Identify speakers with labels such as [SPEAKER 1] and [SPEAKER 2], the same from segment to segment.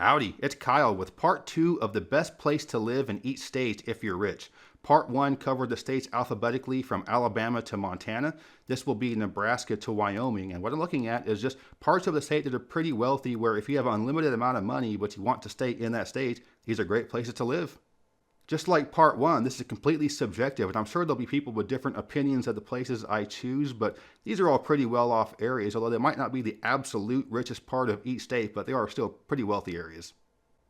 [SPEAKER 1] Howdy, it's Kyle with part 2 of the best place to live in each state if you're rich. Part 1 covered the states alphabetically from Alabama to Montana. This will be Nebraska to Wyoming. And what I'm looking at is just parts of the state that are pretty wealthy where if you have an unlimited amount of money but you want to stay in that state, these are great places to live. Just like part 1, this is completely subjective, and I'm sure there'll be people with different opinions of the places I choose, but these are all pretty well-off areas, although they might not be the absolute richest part of each state, but they are still pretty wealthy areas.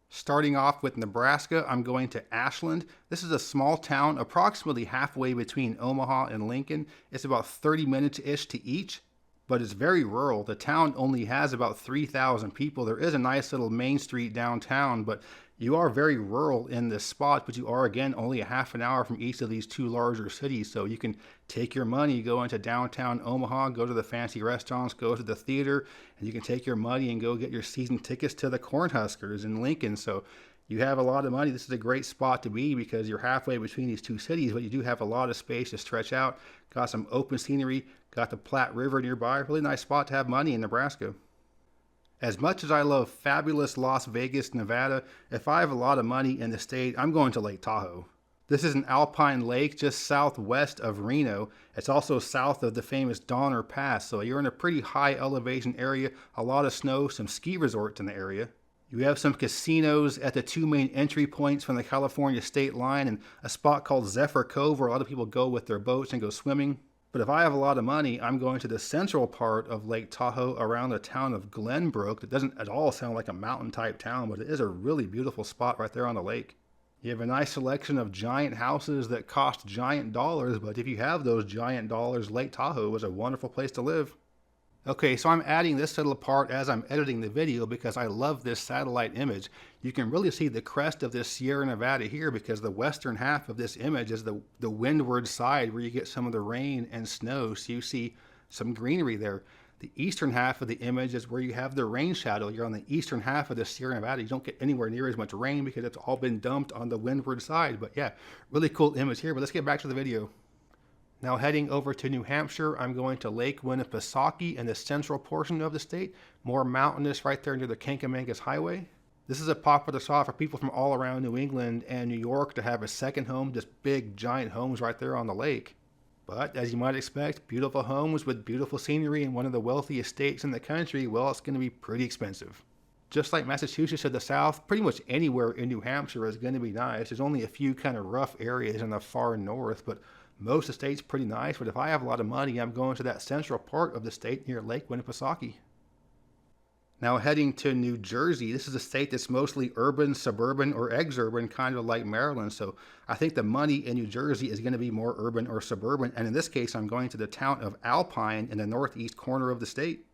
[SPEAKER 1] Starting off with Nebraska, I'm going to Ashland. This is a small town approximately halfway between Omaha and Lincoln. It's about 30 minutes-ish to each, but it's very rural. The town only has about 3,000 people. There is a nice little main street downtown, but you are very rural in this spot, but you are, again, only a half an hour from each of these two larger cities. So you can take your money, go into downtown Omaha, go to the fancy restaurants, go to the theater, and you can take your money and go get your season tickets to the Cornhuskers in Lincoln. So you have a lot of money. This is a great spot to be because you're halfway between these two cities, but you do have a lot of space to stretch out. Got some open scenery, got the Platte River nearby. Really nice spot to have money in Nebraska. As much as I love fabulous Las Vegas, Nevada, if I have a lot of money in the state, I'm going to Lake Tahoe. This is an alpine lake just southwest of Reno. It's also south of the famous Donner Pass, so you're in a pretty high elevation area, a lot of snow, some ski resorts in the area. You have some casinos at the two main entry points from the California state line and a spot called Zephyr Cove where a lot of people go with their boats and go swimming. But if I have a lot of money, I'm going to the central part of Lake Tahoe around the town of Glenbrook. That doesn't at all sound like a mountain type town, but it is a really beautiful spot right there on the lake. You have a nice selection of giant houses that cost giant dollars, but if you have those giant dollars, Lake Tahoe is a wonderful place to live. Okay, so I'm adding this little part as I'm editing the video because I love this satellite image. You can really see the crest of this Sierra Nevada here because the western half of this image is the windward side where you get some of the rain and snow, so you see some greenery there. The eastern half of the image is where you have the rain shadow. You're on the eastern half of the Sierra Nevada. You don't get anywhere near as much rain because it's all been dumped on the windward side. But yeah, really cool image here, but let's get back to the video. Now heading over to New Hampshire, I'm going to Lake Winnipesaukee in the central portion of the state, more mountainous right there near the Kankamangas Highway. This is a popular spot for people from all around New England and New York to have a second home, just big giant homes right there on the lake. But as you might expect, beautiful homes with beautiful scenery in one of the wealthiest states in the country, well, it's going to be pretty expensive. Just like Massachusetts to the south, pretty much anywhere in New Hampshire is going to be nice. There's only a few kind of rough areas in the far north, but most of the state's pretty nice. But if I have a lot of money, I'm going to that central part of the state near Lake Winnipesaukee. Now heading to New Jersey, this is a state that's mostly urban, suburban, or exurban, kind of like Maryland. So I think the money in New Jersey is going to be more urban or suburban. And in this case, I'm going to the town of Alpine in the northeast corner of the state.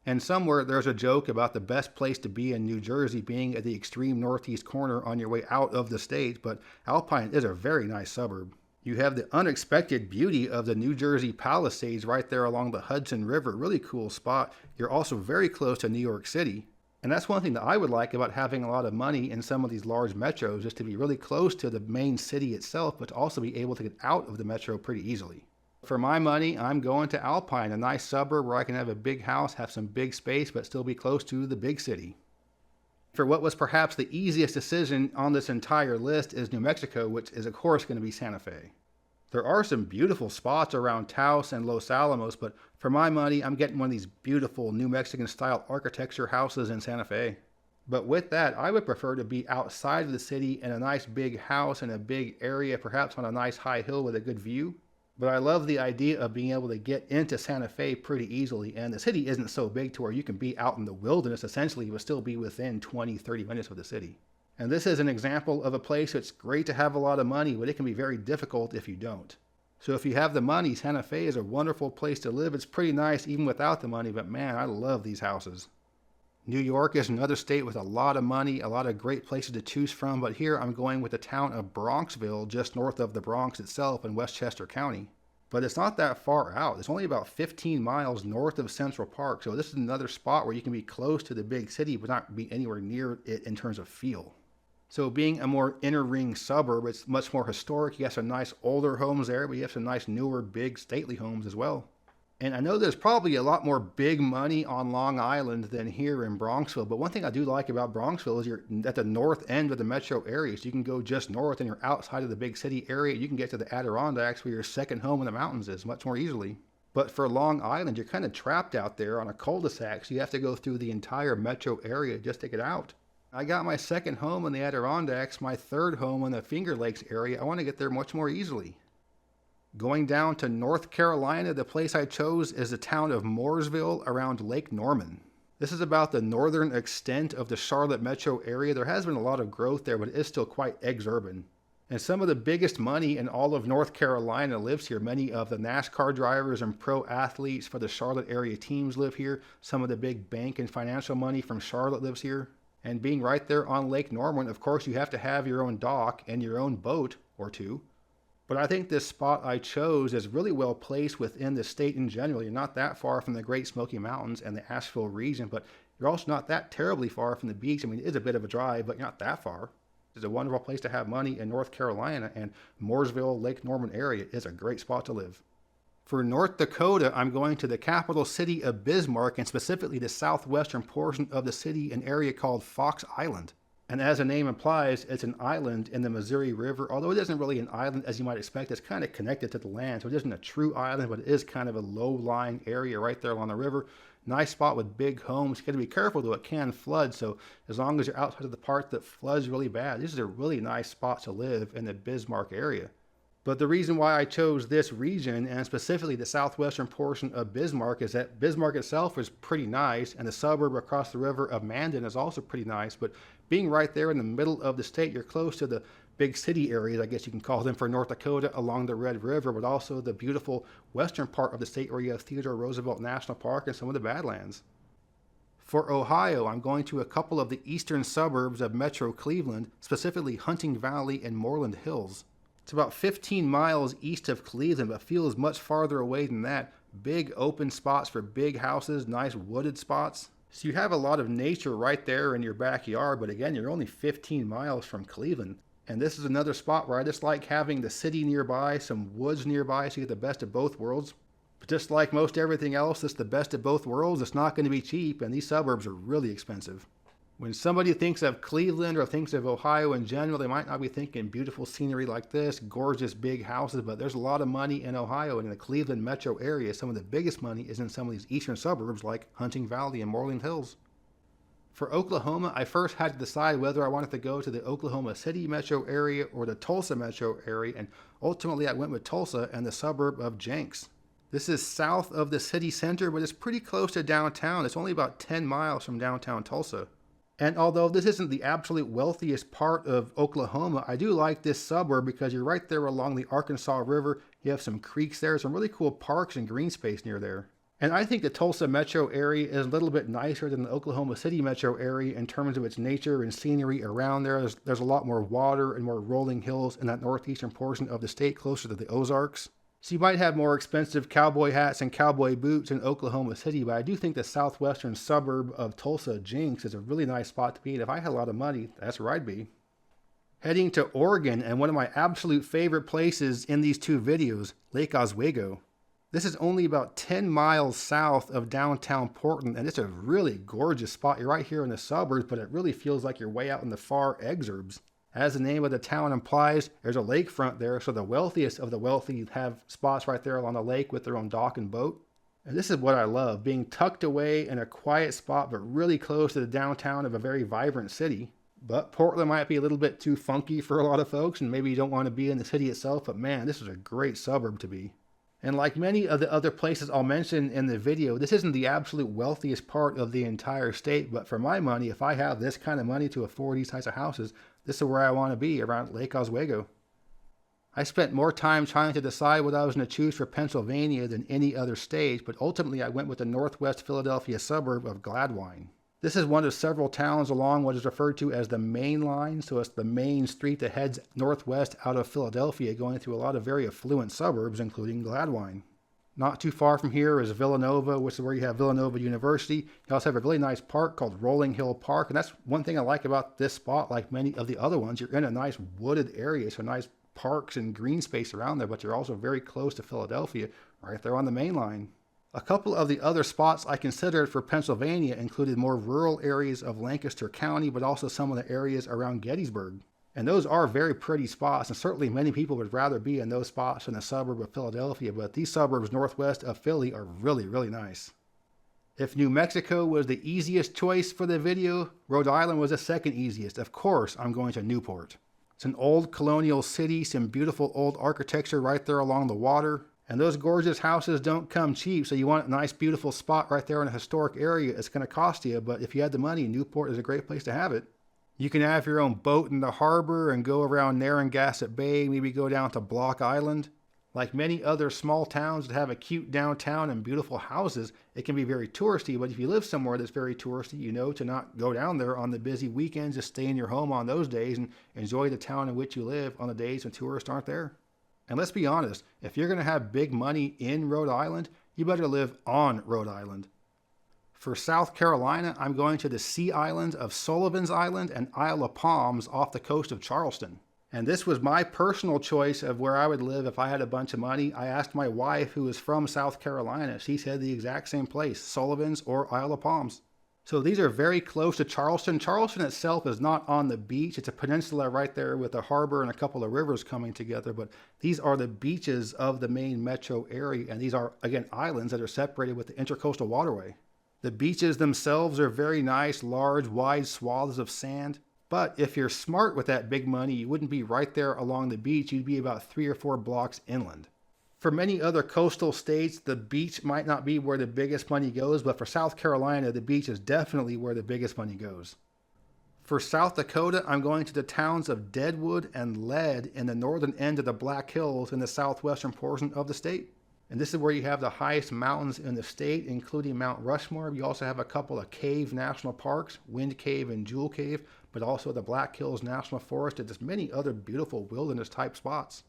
[SPEAKER 1] And somewhere there's a joke about the best place to be in New Jersey being at the extreme northeast corner on your way out of the state, but Alpine is a very nice suburb. You have the unexpected beauty of the New Jersey Palisades right there along the Hudson River. Really cool spot. You're also very close to New York City. And that's one thing that I would like about having a lot of money in some of these large metros is to be really close to the main city itself, but to also be able to get out of the metro pretty easily. For my money, I'm going to Alpine, a nice suburb where I can have a big house, have some big space, but still be close to the big city. For what was perhaps the easiest decision on this entire list is New Mexico, which is of course going to be Santa Fe. There are some beautiful spots around Taos and Los Alamos, but for my money, I'm getting one of these beautiful New Mexican style architecture houses in Santa Fe. But with that, I would prefer to be outside of the city in a nice big house in a big area, perhaps on a nice high hill with a good view. But I love the idea of being able to get into Santa Fe pretty easily, and the city isn't so big to where you can be out in the wilderness essentially, but still be within 20-30 minutes of the city. And this is an example of a place that's great to have a lot of money, but it can be very difficult if you don't. So if you have the money, Santa Fe is a wonderful place to live. It's pretty nice even without the money, but man, I love these houses. New York is another state with a lot of money, a lot of great places to choose from, but here I'm going with the town of Bronxville, just north of the Bronx itself in Westchester County. But it's not that far out. It's only about 15 miles north of Central Park, so this is another spot where you can be close to the big city, but not be anywhere near it in terms of feel. So being a more inner ring suburb, it's much more historic. You have some nice older homes there, but you have some nice newer, big, stately homes as well. And I know there's probably a lot more big money on Long Island than here in Bronxville, but one thing I do like about Bronxville is you're at the north end of the metro area, so you can go just north and you're outside of the big city area. You can get to the Adirondacks where your second home in the mountains is much more easily. But for Long Island, you're kind of trapped out there on a cul-de-sac, so you have to go through the entire metro area just to get out. I got my second home in the Adirondacks, my third home in the Finger Lakes area. I want to get there much more easily. Going down to North Carolina, the place I chose is the town of Mooresville around Lake Norman. This is about the northern extent of the Charlotte metro area. There has been a lot of growth there, but it is still quite exurban. And some of the biggest money in all of North Carolina lives here. Many of the NASCAR drivers and pro athletes for the Charlotte area teams live here. Some of the big bank and financial money from Charlotte lives here. And being right there on Lake Norman, of course, you have to have your own dock and your own boat or two. But I think this spot I chose is really well placed within the state in general. You're not that far from the Great Smoky Mountains and the Asheville region, but you're also not that terribly far from the beach. I mean, it is a bit of a drive, but you're not that far. It's a wonderful place to have money in North Carolina, and Mooresville, Lake Norman area is a great spot to live. For North Dakota, I'm going to the capital city of Bismarck, and specifically the southwestern portion of the city, an area called Fox Island. And as the name implies, it's an island in the Missouri River. Although it isn't really an island as you might expect, it's kind of connected to the land. So it isn't a true island, but it is kind of a low-lying area right there along the river. Nice spot with big homes. You got to be careful though, it can flood. So as long as you're outside of the part that floods really bad, this is a really nice spot to live in the Bismarck area. But the reason why I chose this region, and specifically the southwestern portion of Bismarck, is that Bismarck itself is pretty nice, and the suburb across the river of Mandan is also pretty nice. But being right there in the middle of the state, you're close to the big city areas, I guess you can call them, for North Dakota along the Red River, but also the beautiful western part of the state where you have Theodore Roosevelt National Park and some of the Badlands. For Ohio, I'm going to a couple of the eastern suburbs of Metro Cleveland, specifically Hunting Valley and Moreland Hills. It's about 15 miles east of Cleveland, but feels much farther away than that. Big open spots for big houses, nice wooded spots. So you have a lot of nature right there in your backyard, but again, you're only 15 miles from Cleveland. And this is another spot where I just like having the city nearby, some woods nearby, so you get the best of both worlds. But just like most everything else that's the best of both worlds, it's not going to be cheap, and these suburbs are really expensive. When somebody thinks of Cleveland or thinks of Ohio in general, they might not be thinking beautiful scenery like this, gorgeous big houses, but there's a lot of money in Ohio, and in the Cleveland metro area, some of the biggest money is in some of these eastern suburbs like Hunting Valley and Moreland Hills. For Oklahoma, I first had to decide whether I wanted to go to the Oklahoma City metro area or the Tulsa metro area, and ultimately I went with Tulsa and the suburb of Jenks. This is south of the city center, but it's pretty close to downtown. It's only about 10 miles from downtown Tulsa. And although this isn't the absolute wealthiest part of Oklahoma, I do like this suburb because you're right there along the Arkansas River. You have some creeks there, some really cool parks and green space near there. And I think the Tulsa metro area is a little bit nicer than the Oklahoma City metro area in terms of its nature and scenery around there. There's a lot more water and more rolling hills in that northeastern portion of the state closer to the Ozarks. So you might have more expensive cowboy hats and cowboy boots in Oklahoma City, but I do think the southwestern suburb of Tulsa, Jenks, is a really nice spot to be. And if I had a lot of money, that's where I'd be. Heading to Oregon, and one of my absolute favorite places in these two videos, Lake Oswego. This is only about 10 miles south of downtown Portland, and it's a really gorgeous spot. You're right here in the suburbs, but it really feels like you're way out in the far exurbs. As the name of the town implies, there's a lakefront there, so the wealthiest of the wealthy have spots right there along the lake with their own dock and boat. And this is what I love, being tucked away in a quiet spot, but really close to the downtown of a very vibrant city. But Portland might be a little bit too funky for a lot of folks, and maybe you don't want to be in the city itself, but man, this is a great suburb to be. And like many of the other places I'll mention in the video, this isn't the absolute wealthiest part of the entire state, but for my money, if I have this kind of money to afford these types of houses, this is where I want to be, around Lake Oswego. I spent more time trying to decide what I was going to choose for Pennsylvania than any other state, but ultimately I went with the northwest Philadelphia suburb of Gladwine. This is one of several towns along what is referred to as the Main Line, so it's the main street that heads northwest out of Philadelphia, going through a lot of very affluent suburbs, including Gladwine. Not too far from here is Villanova, which is where you have Villanova University. You also have a really nice park called Rolling Hill Park, and that's one thing I like about this spot, like many of the other ones. You're in a nice wooded area, so nice parks and green space around there, but you're also very close to Philadelphia, right there on the Main Line. A couple of the other spots I considered for Pennsylvania included more rural areas of Lancaster County, but also some of the areas around Gettysburg. And those are very pretty spots, and certainly many people would rather be in those spots than a suburb of Philadelphia, but these suburbs northwest of Philly are really, really nice. If New Mexico was the easiest choice for the video, Rhode Island was the second easiest. Of course, I'm going to Newport. It's an old colonial city, some beautiful old architecture right there along the water. And those gorgeous houses don't come cheap, so you want a nice, beautiful spot right there in a historic area. It's going to cost you, but if you had the money, Newport is a great place to have it. You can have your own boat in the harbor and go around Narragansett Bay, maybe go down to Block Island. Like many other small towns that have a cute downtown and beautiful houses, it can be very touristy, but if you live somewhere that's very touristy, you know to not go down there on the busy weekends, just stay in your home on those days and enjoy the town in which you live on the days when tourists aren't there. And let's be honest, if you're going to have big money in Rhode Island, you better live on Rhode Island. For South Carolina, I'm going to the Sea Islands of Sullivan's Island and Isle of Palms off the coast of Charleston. And this was my personal choice of where I would live if I had a bunch of money. I asked my wife, who is from South Carolina. She said the exact same place, Sullivan's or Isle of Palms. So these are very close to Charleston. Charleston itself is not on the beach. It's a peninsula right there with a harbor and a couple of rivers coming together. But these are the beaches of the main metro area. And these are, again, islands that are separated with the intercoastal waterway. The beaches themselves are very nice, large, wide swaths of sand. But if you're smart with that big money, you wouldn't be right there along the beach. You'd be about 3 or 4 blocks inland. For many other coastal states, the beach might not be where the biggest money goes, but for South Carolina, the beach is definitely where the biggest money goes. For South Dakota, I'm going to the towns of Deadwood and Lead in the northern end of the Black Hills in the southwestern portion of the state. And this is where you have the highest mountains in the state, including Mount Rushmore. You also have a couple of cave national parks, Wind Cave and Jewel Cave, but also the Black Hills National Forest and just many other beautiful wilderness type spots.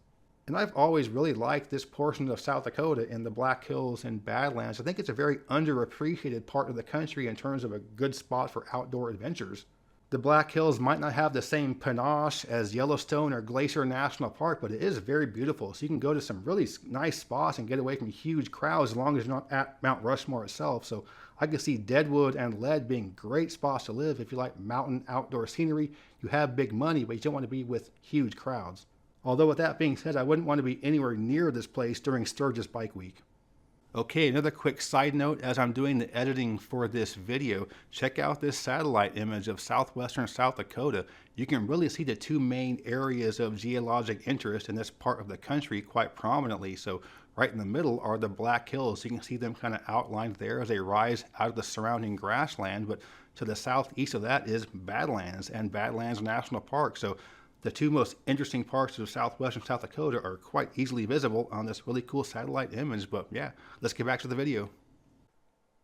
[SPEAKER 1] And I've always really liked this portion of South Dakota in the Black Hills and Badlands. I think it's a very underappreciated part of the country in terms of a good spot for outdoor adventures. The Black Hills might not have the same panache as Yellowstone or Glacier National Park, but it is very beautiful. So you can go to some really nice spots and get away from huge crowds as long as you're not at Mount Rushmore itself. So I can see Deadwood and Lead being great spots to live if you like mountain outdoor scenery. You have big money, but you don't want to be with huge crowds. Although with that being said, I wouldn't want to be anywhere near this place during Sturgis Bike Week. Okay, another quick side note, as I'm doing the editing for this video, check out this satellite image of southwestern South Dakota. You can really see the two main areas of geologic interest in this part of the country quite prominently. So right in the middle are the Black Hills. You can see them kind of outlined there as they rise out of the surrounding grassland. But to the southeast of that is Badlands and Badlands National Park. So the two most interesting parts of southwestern South Dakota are quite easily visible on this really cool satellite image. But yeah, let's get back to the video.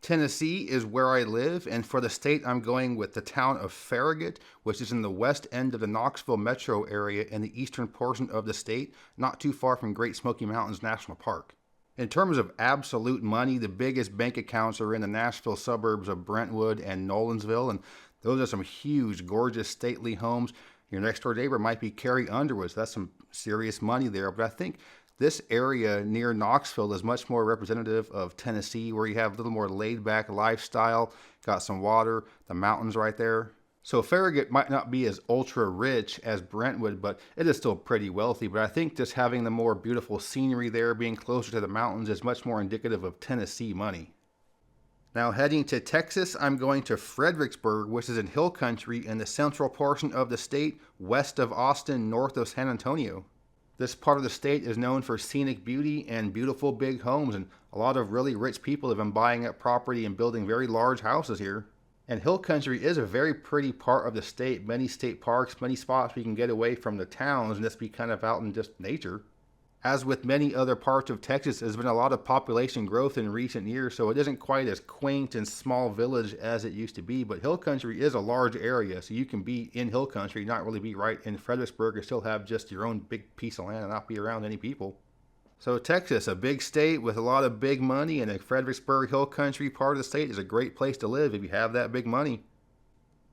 [SPEAKER 1] Tennessee is where I live, and for the state I'm going with the town of Farragut, which is in the west end of the Knoxville metro area in the eastern portion of the state, not too far from Great Smoky Mountains National Park. In terms of absolute money, the biggest bank accounts are in the Nashville suburbs of Brentwood and Nolensville, and those are some huge, gorgeous, stately homes. Your next door neighbor might be Carrie Underwood, so that's some serious money there. But I think this area near Knoxville is much more representative of Tennessee, where you have a little more laid-back lifestyle, got some water, the mountains right there. So Farragut might not be as ultra-rich as Brentwood, but it is still pretty wealthy. But I think just having the more beautiful scenery there, being closer to the mountains, is much more indicative of Tennessee money. Now heading to Texas, I'm going to Fredericksburg, which is in hill country in the central portion of the state, west of Austin, north of San Antonio. This part of the state is known for scenic beauty and beautiful big homes, and a lot of really rich people have been buying up property and building very large houses here. And hill country is a very pretty part of the state. Many state parks, many spots where you can get away from the towns and just be kind of out in just nature. As with many other parts of Texas, there's been a lot of population growth in recent years, so it isn't quite as quaint and small village as it used to be. But hill country is a large area, so you can be in hill country, not really be right in Fredericksburg, and still have just your own big piece of land and not be around any people. So Texas, a big state with a lot of big money, and the Fredericksburg hill country part of the state is a great place to live if you have that big money.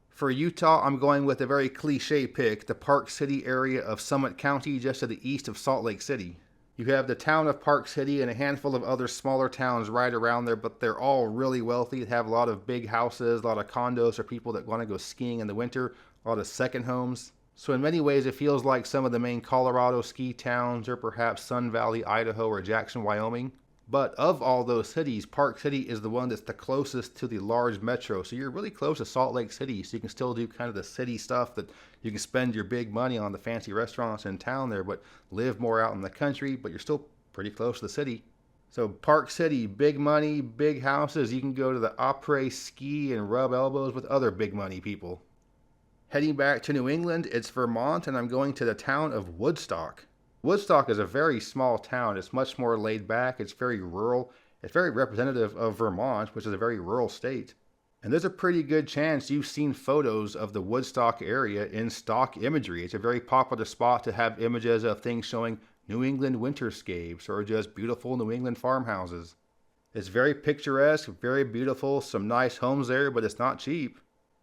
[SPEAKER 1] For Utah, I'm going with a very cliche pick, the Park City area of Summit County, just to the east of Salt Lake City. You have the town of Park City and a handful of other smaller towns right around there, but they're all really wealthy. They have a lot of big houses, a lot of condos for people that want to go skiing in the winter, a lot of second homes. So in many ways, it feels like some of the main Colorado ski towns, or perhaps Sun Valley, Idaho, or Jackson, Wyoming. But of all those cities, Park City is the one that's the closest to the large metro. So you're really close to Salt Lake City, so you can still do kind of the city stuff that you can spend your big money on the fancy restaurants in town there, but live more out in the country, but you're still pretty close to the city. So Park City, big money, big houses. You can go to the après ski and rub elbows with other big money people. Heading back to New England, it's Vermont, and I'm going to the town of Woodstock. Woodstock is a very small town. It's much more laid back. It's very rural. It's very representative of Vermont, which is a very rural state. And there's a pretty good chance you've seen photos of the Woodstock area in stock imagery. It's a very popular spot to have images of things showing New England winterscapes or just beautiful New England farmhouses. It's very picturesque, very beautiful, some nice homes there, but it's not cheap.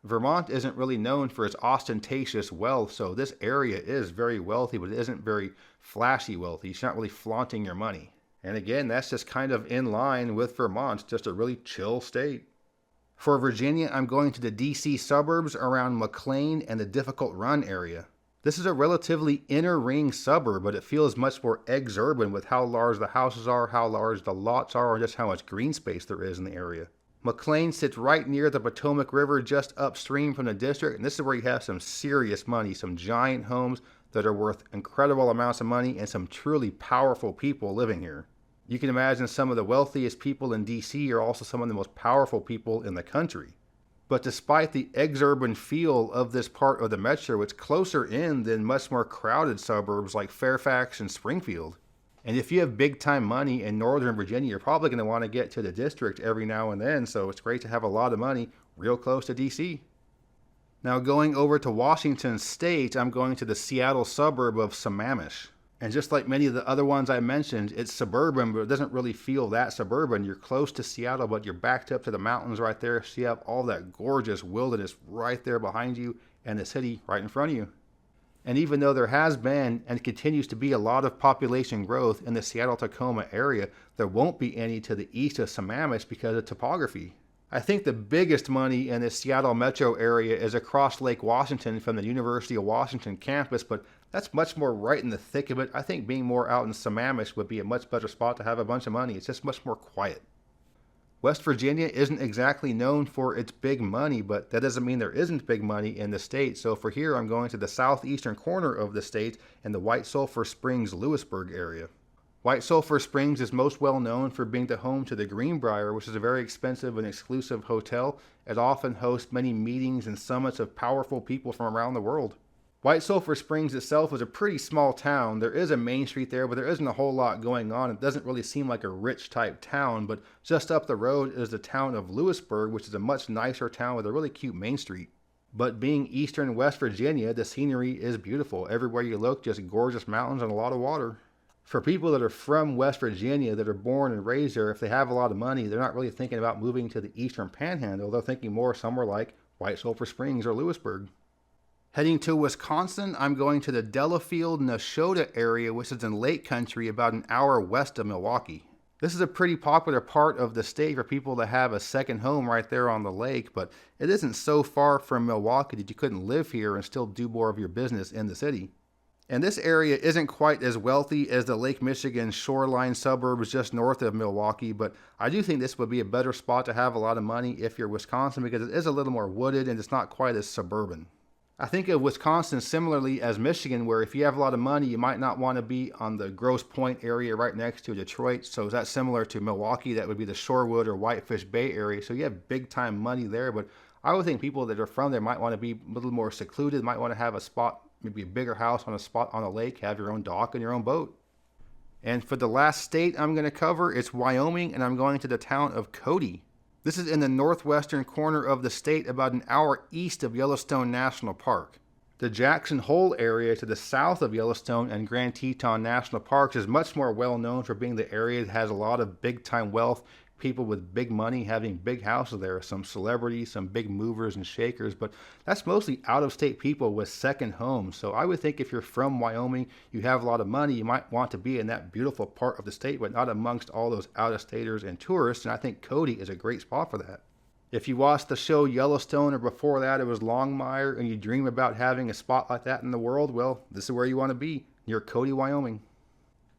[SPEAKER 1] Vermont isn't really known for its ostentatious wealth, so this area is very wealthy, but it isn't very flashy wealthy. It's not really flaunting your money. And again, that's just kind of in line with Vermont. It's just a really chill state. For Virginia, I'm going to the DC suburbs around McLean and the Difficult Run area. This is a relatively inner ring suburb, but it feels much more exurban with how large the houses are, how large the lots are, and just how much green space there is in the area. McLean sits right near the Potomac River, just upstream from the district, and this is where you have some serious money, some giant homes that are worth incredible amounts of money, and some truly powerful people living here. You can imagine some of the wealthiest people in DC are also some of the most powerful people in the country. But despite the exurban feel of this part of the metro, it's closer in than much more crowded suburbs like Fairfax and Springfield. And if you have big time money in Northern Virginia, you're probably going to want to get to the district every now and then, so it's great to have a lot of money real close to DC. Now going over to Washington State, I'm going to the Seattle suburb of Sammamish. And just like many of the other ones I mentioned, it's suburban, but it doesn't really feel that suburban. You're close to Seattle, but you're backed up to the mountains right there, so you have all that gorgeous wilderness right there behind you and the city right in front of you. And even though there has been and continues to be a lot of population growth in the Seattle-Tacoma area, there won't be any to the east of Sammamish because of topography. I think the biggest money in the Seattle metro area is across Lake Washington from the University of Washington campus, but that's much more right in the thick of it. I think being more out in Sammamish would be a much better spot to have a bunch of money. It's just much more quiet. West Virginia isn't exactly known for its big money, but that doesn't mean there isn't big money in the state. So for here, I'm going to the southeastern corner of the state in the White Sulphur Springs, Lewisburg area. White Sulphur Springs is most well known for being the home to the Greenbrier, which is a very expensive and exclusive hotel. It often hosts many meetings and summits of powerful people from around the world. White Sulphur Springs itself is a pretty small town. There is a main street there, but there isn't a whole lot going on. It doesn't really seem like a rich type town, but just up the road is the town of Lewisburg, which is a much nicer town with a really cute main street. But being eastern West Virginia, the scenery is beautiful. Everywhere you look, just gorgeous mountains and a lot of water. For people that are from West Virginia, that are born and raised there, if they have a lot of money, they're not really thinking about moving to the eastern panhandle. They're thinking more somewhere like White Sulphur Springs or Lewisburg. Heading to Wisconsin, I'm going to the Delafield-Nashotah area, which is in Lake Country about an hour west of Milwaukee. This is a pretty popular part of the state for people that have a second home right there on the lake, but it isn't so far from Milwaukee that you couldn't live here and still do more of your business in the city. And this area isn't quite as wealthy as the Lake Michigan shoreline suburbs just north of Milwaukee, but I do think this would be a better spot to have a lot of money if you're Wisconsin because it is a little more wooded and it's not quite as suburban. I think of Wisconsin similarly as Michigan, where if you have a lot of money, you might not want to be on the Grosse Pointe area right next to Detroit. So is that similar to Milwaukee? That would be the Shorewood or Whitefish Bay area. So you have big time money there, but I would think people that are from there might want to be a little more secluded, might want to have a spot, maybe a bigger house on a spot on a lake, have your own dock and your own boat. And for the last state I'm going to cover, it's Wyoming, and I'm going to the town of Cody. This is in the northwestern corner of the state, about an hour east of Yellowstone National Park. The Jackson Hole area to the south of Yellowstone and Grand Teton National Parks is much more well known for being the area that has a lot of big time wealth people with big money having big houses there, some celebrities, some big movers and shakers, but that's mostly out-of-state people with second homes. So I would think if you're from Wyoming, you have a lot of money, you might want to be in that beautiful part of the state, but not amongst all those out-of-staters and tourists, and I think Cody is a great spot for that. If you watched the show Yellowstone, or before that it was Longmire, and you dream about having a spot like that in the world, well, this is where you want to be, near Cody, Wyoming.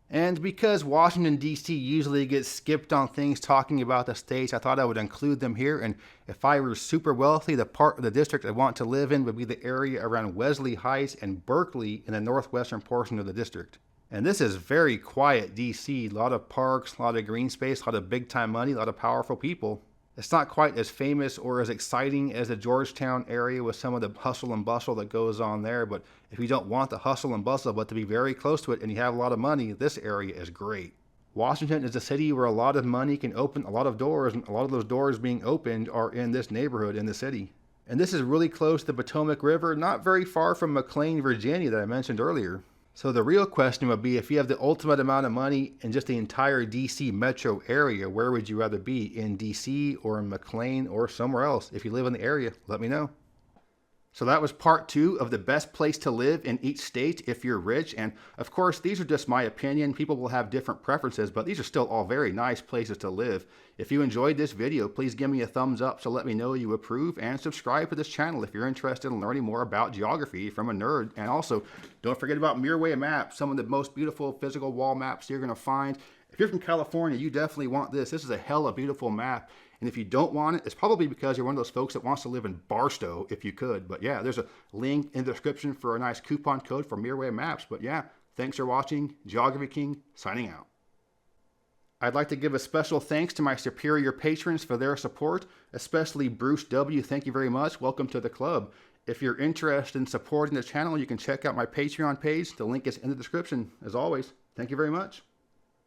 [SPEAKER 1] And because Washington, D.C. usually gets skipped on things talking about the states, I thought I would include them here. And if I were super wealthy, the part of the district I want to live in would be the area around Wesley Heights and Berkeley in the northwestern portion of the district. And this is very quiet D.C. A lot of parks, a lot of green space, a lot of big time money, a lot of powerful people. It's not quite as famous or as exciting as the Georgetown area with some of the hustle and bustle that goes on there, but if you don't want the hustle and bustle but to be very close to it and you have a lot of money, this area is great. Washington is a city where a lot of money can open a lot of doors, and a lot of those doors being opened are in this neighborhood in the city. And this is really close to the Potomac River, not very far from McLean, Virginia that I mentioned earlier. So the real question would be, if you have the ultimate amount of money in just the entire DC metro area, where would you rather be, in DC or in McLean or somewhere else? If you live in the area, let me know. So that was part 2 of the best place to live in each state if you're rich. And of course, these are just my opinion. People will have different preferences, but these are still all very nice places to live. If you enjoyed this video, please give me a thumbs up so let me know you approve, and subscribe to this channel if you're interested in learning more about geography from a nerd. And also, don't forget about Muir Way maps, some of the most beautiful physical wall maps you're going to find. If you're from California, you definitely want this. This is a hella beautiful map. And if you don't want it, it's probably because you're one of those folks that wants to live in Barstow if you could. But yeah, there's a link in the description for a nice coupon code for Muir Way maps. But yeah, thanks for watching. Geography King signing out. I'd like to give a special thanks to my superior patrons for their support, especially Bruce W. Thank you very much. Welcome to the club. If you're interested in supporting the channel, you can check out my Patreon page. The link is in the description. As always, thank you very much.